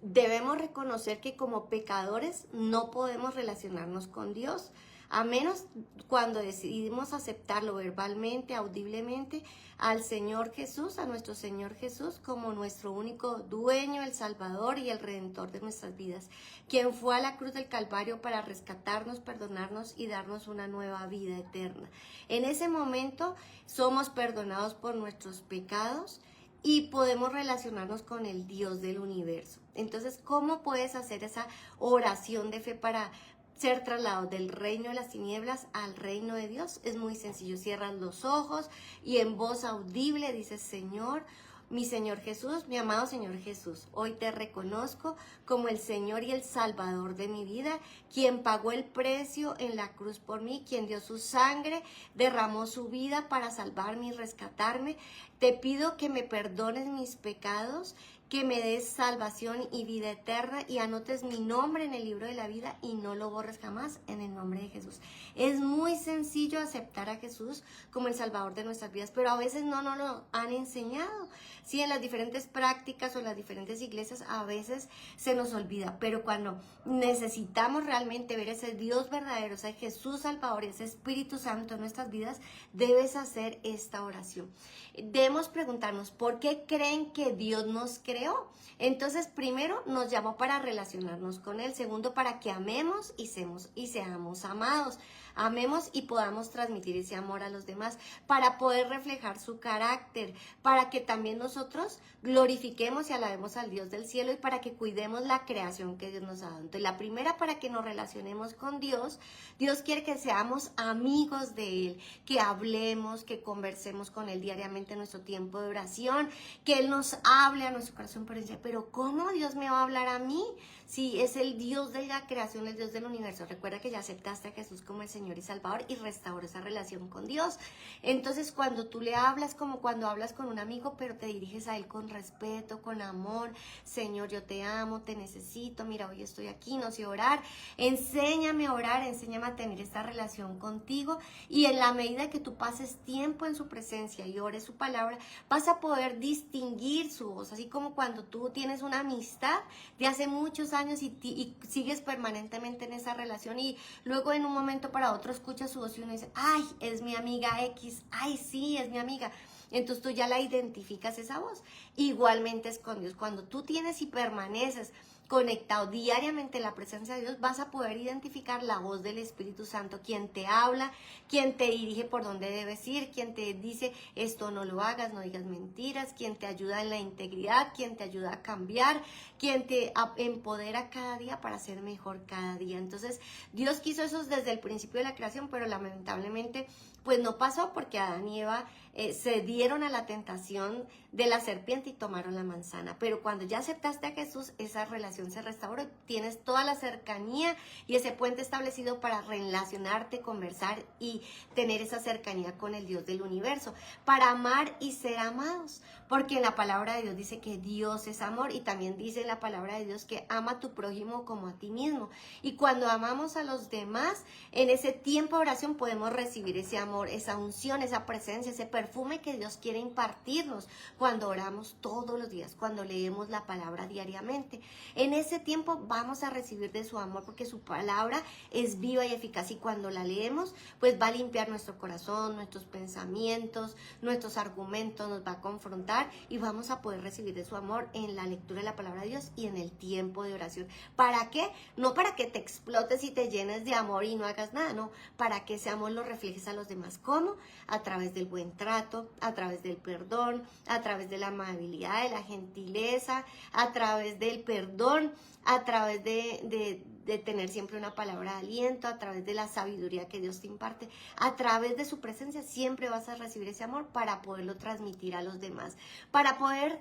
debemos reconocer que como pecadores no podemos relacionarnos con Dios, a menos cuando decidimos aceptarlo verbalmente, audiblemente, al Señor Jesús, a nuestro Señor Jesús, como nuestro único dueño, el Salvador y el Redentor de nuestras vidas, quien fue a la cruz del Calvario para rescatarnos, perdonarnos y darnos una nueva vida eterna. En ese momento somos perdonados por nuestros pecados y podemos relacionarnos con el Dios del universo. Entonces, ¿cómo puedes hacer esa oración de fe para ser trasladado del reino de las tinieblas al reino de Dios? Es muy sencillo. Cierras los ojos y en voz audible dices: Señor, mi Señor Jesús, mi amado Señor Jesús, hoy te reconozco como el Señor y el Salvador de mi vida, quien pagó el precio en la cruz por mí, quien dio su sangre, derramó su vida para salvarme y rescatarme. Te pido que me perdones mis pecados, que me des salvación y vida eterna y anotes mi nombre en el libro de la vida y no lo borres jamás, en el nombre de Jesús. Es muy sencillo aceptar a Jesús como el Salvador de nuestras vidas, pero a veces no nos lo han enseñado. Sí, en las diferentes prácticas o en las diferentes iglesias a veces se nos olvida, pero cuando necesitamos realmente ver ese Dios verdadero, ese Jesús Salvador y ese Espíritu Santo en nuestras vidas, debes hacer esta oración. Debemos preguntarnos, ¿por qué creen que Dios nos creó? Entonces, primero, nos llamó para relacionarnos con Él. Segundo, para que amemos y seamos amados. Amemos y podamos transmitir ese amor a los demás, para poder reflejar su carácter, para que también nosotros glorifiquemos y alabemos al Dios del cielo y para que cuidemos la creación que Dios nos ha dado. Entonces, la primera, para que nos relacionemos con Dios. Dios quiere que seamos amigos de Él, que hablemos, que conversemos con Él diariamente en nuestro tiempo de oración, que Él nos hable a nuestro corazón, pero ¿cómo Dios me va a hablar a mí? Si es el Dios de la creación, el Dios del universo. Recuerda que ya aceptaste a Jesús como el Señor y Salvador y restauró esa relación con Dios. Entonces, cuando tú le hablas, como cuando hablas con un amigo, pero te diriges a Él con respeto, con amor: Señor, yo te amo, te necesito, mira, hoy estoy aquí, no sé orar, enséñame a orar, enséñame a tener esta relación contigo, y en la medida que tú pases tiempo en su presencia y ores su palabra, vas a poder distinguir su voz, así como cuando tú tienes una amistad de hace muchos años y sigues permanentemente en esa relación y luego en un momento para otro escuchas su voz y uno dice: ay, es mi amiga X, ay, sí, es mi amiga. Entonces tú ya la identificas esa voz. Igualmente es con Dios. Cuando tú tienes y permaneces conectado diariamente en la presencia de Dios, vas a poder identificar la voz del Espíritu Santo, quien te habla, quien te dirige por dónde debes ir, quien te dice: esto no lo hagas, no digas mentiras, quien te ayuda en la integridad, quien te ayuda a cambiar, quien te empodera cada día para ser mejor cada día. Entonces, Dios quiso eso desde el principio de la creación, pero lamentablemente pues no pasó, porque Adán y Eva se dieron a la tentación de la serpiente y tomaron la manzana. Pero cuando ya aceptaste a Jesús, esa relación se restauró. Tienes toda la cercanía y ese puente establecido para relacionarte, conversar y tener esa cercanía con el Dios del universo, para amar y ser amados. Porque en la palabra de Dios dice que Dios es amor, y también dice en la palabra de Dios que ama a tu prójimo como a ti mismo. Y cuando amamos a los demás, en ese tiempo de oración podemos recibir ese amor, esa unción, esa presencia, ese perfume que Dios quiere impartirnos cuando oramos todos los días, cuando leemos la palabra diariamente. En ese tiempo vamos a recibir de su amor, porque su palabra es viva y eficaz, y cuando la leemos pues va a limpiar nuestro corazón, nuestros pensamientos, nuestros argumentos, nos va a confrontar y vamos a poder recibir de su amor en la lectura de la palabra de Dios y en el tiempo de oración. ¿Para qué? No para que te explotes y te llenes de amor y no hagas nada, no, para que ese amor lo reflejes a los demás. ¿Cómo? A través del buen trato, a través del perdón, a través de la amabilidad, de la gentileza, a través del perdón, a través de tener siempre una palabra de aliento, a través de la sabiduría que Dios te imparte, a través de su presencia siempre vas a recibir ese amor para poderlo transmitir a los demás, para poder,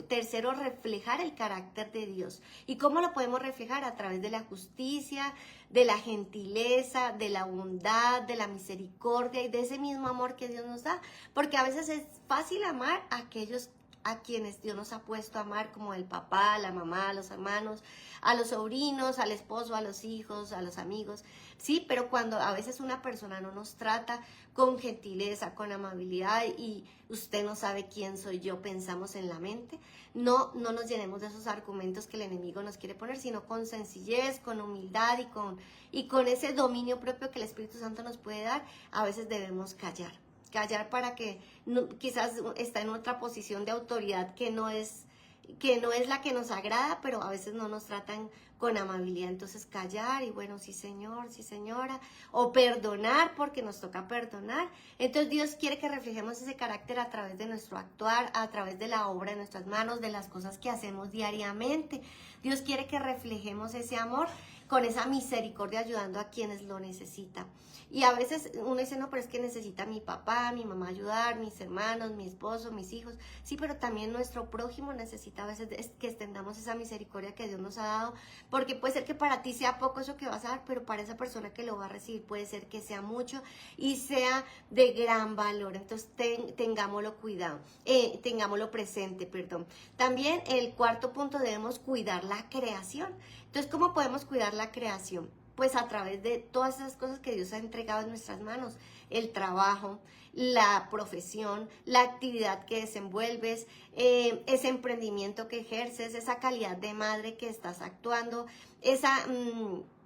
tercero, reflejar el carácter de Dios. ¿Y cómo lo podemos reflejar? A través de la justicia, de la gentileza, de la bondad, de la misericordia y de ese mismo amor que Dios nos da, porque a veces es fácil amar a aquellos a quienes Dios nos ha puesto a amar, como el papá, la mamá, los hermanos, a los sobrinos, al esposo, a los hijos, a los amigos, sí, pero cuando a veces una persona no nos trata con gentileza, con amabilidad y usted no sabe quién soy yo, pensamos en la mente, no nos llenemos de esos argumentos que el enemigo nos quiere poner, sino con sencillez, con humildad y con ese dominio propio que el Espíritu Santo nos puede dar. A veces debemos callar para que quizás está en otra posición de autoridad que no es la que nos agrada, pero a veces no nos tratan con amabilidad. Entonces callar y bueno, sí señor, sí señora, o perdonar porque nos toca perdonar. Entonces Dios quiere que reflejemos ese carácter a través de nuestro actuar, a través de la obra de nuestras manos, de las cosas que hacemos diariamente. Dios quiere que reflejemos ese amor con esa misericordia, ayudando a quienes lo necesitan. Y a veces uno dice, no, pero es que necesita mi papá, mi mamá ayudar, mis hermanos, mi esposo, mis hijos. Sí, pero también nuestro prójimo necesita a veces que extendamos esa misericordia que Dios nos ha dado, porque puede ser que para ti sea poco eso que vas a dar, pero para esa persona que lo va a recibir puede ser que sea mucho y sea de gran valor. Entonces tengámoslo cuidado, tengámoslo presente, perdón. También el cuarto punto, debemos cuidar la creación. Entonces, ¿cómo podemos cuidar la creación? Pues a través de todas esas cosas que Dios ha entregado en nuestras manos, el trabajo, la profesión, la actividad que desenvuelves, ese emprendimiento que ejerces, esa calidad de madre que estás actuando,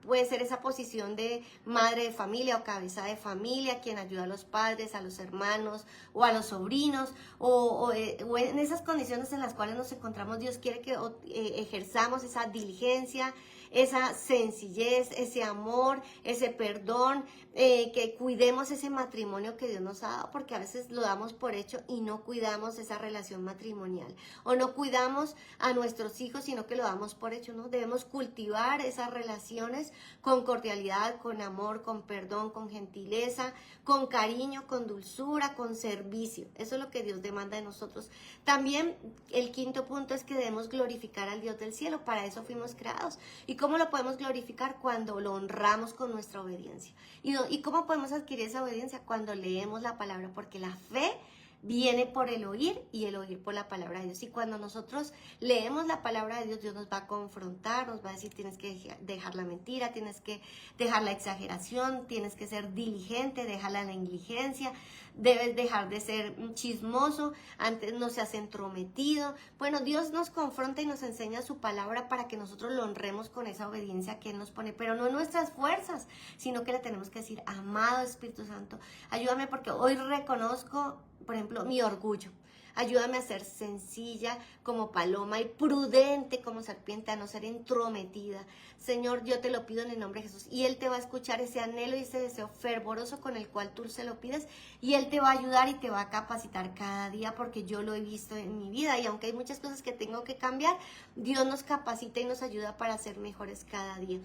puede ser esa posición de madre de familia o cabeza de familia, quien ayuda a los padres, a los hermanos o a los sobrinos, o en esas condiciones en las cuales nos encontramos. Dios quiere que ejerzamos esa diligencia, esa sencillez, ese amor, ese perdón, que cuidemos ese matrimonio que Dios nos ha dado, porque a veces lo damos por hecho y no cuidamos esa relación matrimonial, o no cuidamos a nuestros hijos, sino que lo damos por hecho, ¿no? Debemos cultivar esas relaciones con cordialidad, con amor, con perdón, con gentileza, con cariño, con dulzura, con servicio. Eso es lo que Dios demanda de nosotros. También el quinto punto es que debemos glorificar al Dios del cielo. Para eso fuimos creados. ¿Y cómo lo podemos glorificar? Cuando lo honramos con nuestra obediencia. ¿Y cómo podemos adquirir esa obediencia? Cuando leemos la palabra, porque la fe viene por el oír y el oír por la palabra de Dios. Y cuando nosotros leemos la palabra de Dios, Dios nos va a confrontar, nos va a decir, tienes que dejar la mentira, tienes que dejar la exageración, tienes que ser diligente, dejar la negligencia, debes dejar de ser chismoso, antes no seas entrometido. Bueno, Dios nos confronta y nos enseña su palabra para que nosotros lo honremos con esa obediencia que Él nos pone, pero no en nuestras fuerzas, sino que le tenemos que decir, amado Espíritu Santo, ayúdame porque hoy reconozco, por ejemplo, mi orgullo. Ayúdame a ser sencilla como paloma y prudente como serpiente, a no ser entrometida. Señor, yo te lo pido en el nombre de Jesús. Y Él te va a escuchar ese anhelo y ese deseo fervoroso con el cual tú se lo pides. Y Él te va a ayudar y te va a capacitar cada día, porque yo lo he visto en mi vida. Y aunque hay muchas cosas que tengo que cambiar, Dios nos capacita y nos ayuda para ser mejores cada día.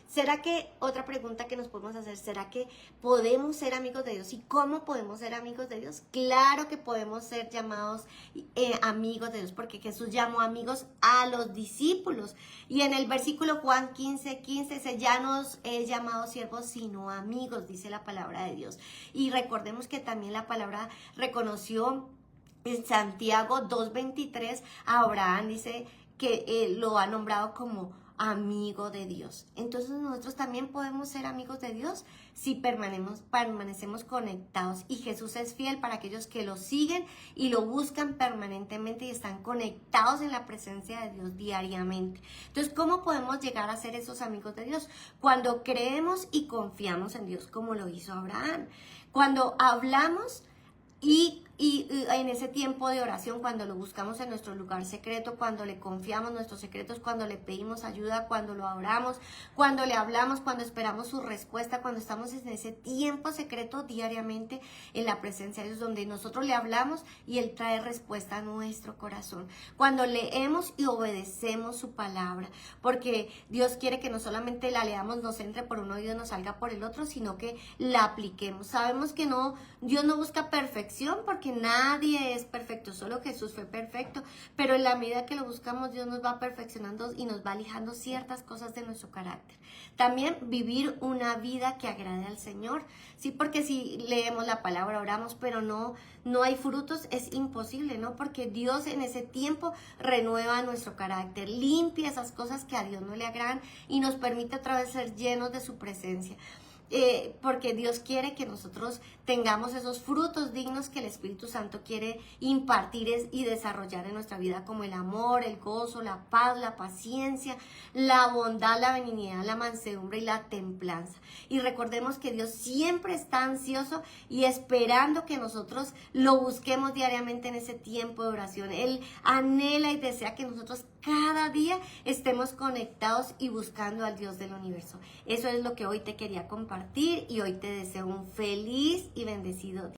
¿Será que, otra pregunta que nos podemos hacer, será que podemos ser amigos de Dios? ¿Y cómo podemos ser amigos de Dios? Claro que podemos ser llamados amigos de Dios, porque Jesús llamó amigos a los discípulos. Y en el versículo Juan 15:15 dice, ya no os he llamado siervos, sino amigos, dice la palabra de Dios. Y recordemos que también la palabra reconoció en Santiago 2:23 a Abraham, dice que lo ha nombrado como amigo de Dios. Entonces nosotros también podemos ser amigos de Dios si permanecemos conectados, y Jesús es fiel para aquellos que lo siguen y lo buscan permanentemente y están conectados en la presencia de Dios diariamente. Entonces, ¿cómo podemos llegar a ser esos amigos de Dios? Cuando creemos y confiamos en Dios, como lo hizo Abraham. Cuando hablamos y en ese tiempo de oración, cuando lo buscamos en nuestro lugar secreto, cuando le confiamos nuestros secretos, cuando le pedimos ayuda, cuando lo oramos, cuando le hablamos, cuando esperamos su respuesta, cuando estamos en ese tiempo secreto diariamente en la presencia de Dios, donde nosotros le hablamos y Él trae respuesta a nuestro corazón. Cuando leemos y obedecemos su palabra, porque Dios quiere que no solamente la leamos, nos entre por un oído y nos salga por el otro, sino que la apliquemos. Sabemos que Dios no busca perfección, porque nadie es perfecto, solo Jesús fue perfecto, pero en la medida que lo buscamos, Dios nos va perfeccionando y nos va lijando ciertas cosas de nuestro carácter. También vivir una vida que agrade al Señor, sí, porque si leemos la palabra, oramos, pero no hay frutos, es imposible, ¿no? Porque Dios en ese tiempo renueva nuestro carácter, limpia esas cosas que a Dios no le agradan y nos permite otra vez ser llenos de su presencia. Porque Dios quiere que nosotros tengamos esos frutos dignos que el Espíritu Santo quiere impartir y desarrollar en nuestra vida, como el amor, el gozo, la paz, la paciencia, la bondad, la benignidad, la mansedumbre y la templanza. Y recordemos que Dios siempre está ansioso y esperando que nosotros lo busquemos diariamente en ese tiempo de oración. Él anhela y desea que nosotros cada día estemos conectados y buscando al Dios del universo. Eso es lo que hoy te quería compartir y hoy te deseo un feliz y bendecido día.